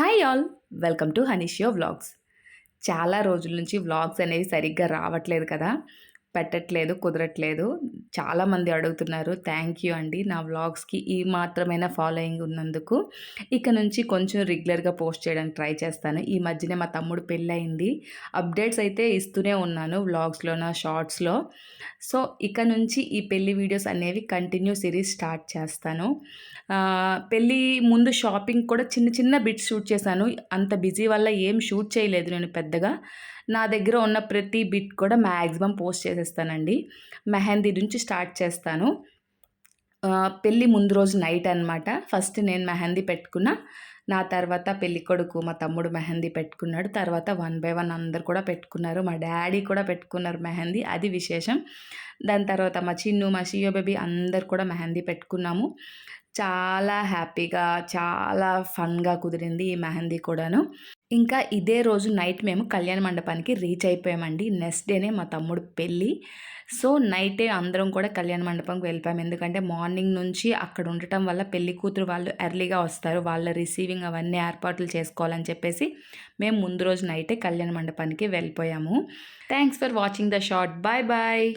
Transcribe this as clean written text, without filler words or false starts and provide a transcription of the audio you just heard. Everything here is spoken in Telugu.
హాయ్ ఆల్, వెల్కమ్ టు హనీషియో వ్లాగ్స్. చాలా రోజుల నుంచి వ్లాగ్స్ అనేవి సరిగ్గా రావట్లేదు కదా, పెట్టట్లేదు, కుదరట్లేదు. చాలామంది అడుగుతున్నారు. థ్యాంక్ యూ అండి, నా వ్లాగ్స్కి ఈ మాత్రమైనా ఫాలోయింగ్ ఉన్నందుకు. ఇక నుంచి కొంచెం రెగ్యులర్గా పోస్ట్ చేయడానికి ట్రై చేస్తాను. ఈ మధ్యనే మా తమ్ముడు పెళ్ళయింది. అప్డేట్స్ అయితే ఇస్తూనే ఉన్నాను వ్లాగ్స్లోన, షార్ట్స్లో. సో ఇక నుంచి ఈ పెళ్లి వీడియోస్ అనేవి కంటిన్యూ సిరీస్ స్టార్ట్ చేస్తాను. పెళ్ళి ముందు షాపింగ్ కూడా చిన్న చిన్న బిట్స్ షూట్ చేశాను. అంత బిజీ వల్ల ఏం షూట్ చేయలేదు నేను పెద్దగా. నా దగ్గర ఉన్న ప్రతి బిట్ కూడా మ్యాక్సిమం పోస్ట్ చేసేస్తానండి. మెహందీ నుంచి స్టార్ట్ చేస్తాను. పెళ్ళి ముందు రోజు నైట్ అనమాట. ఫస్ట్ నేను మెహందీ పెట్టుకున్నా. నా తర్వాత పెళ్ళికొడుకు మా తమ్ముడు మెహందీ పెట్టుకున్నాడు. తర్వాత 1 బై 1 అందరు కూడా పెట్టుకున్నారు. మా డాడీ కూడా పెట్టుకున్నారు మెహందీ, అది విశేషం. దాని తర్వాత మా చిన్ను, మా షియో బేబీ అందరు కూడా మెహందీ పెట్టుకున్నాము. చాలా హ్యాపీగా, చాలా ఫన్‌గా కుదిరింది ఈ మెహందీ కూడాను. ఇంకా ఇదే రోజు నైట్ మేము కళ్యాణ మండపానికి రీచ్ అయిపోయామండి. నెక్స్ట్ డేనే మా తమ్ముడు పెళ్ళి. సో నైటే అందరం కూడా కళ్యాణ మండపంకి వెళ్ళిపోయాము. ఎందుకంటే మార్నింగ్ నుంచి అక్కడ ఉండటం వల్ల పెళ్లి కూతురు వాళ్ళు ఎర్లీగా వస్తారు. వాళ్ళ రిసీవింగ్ అవన్నీ ఏర్పాట్లు చేసుకోవాలని చెప్పేసి మేము ముందు రోజు నైటే కళ్యాణ మండపానికి వెళ్ళిపోయాము. Thanks for watching the short. Bye bye.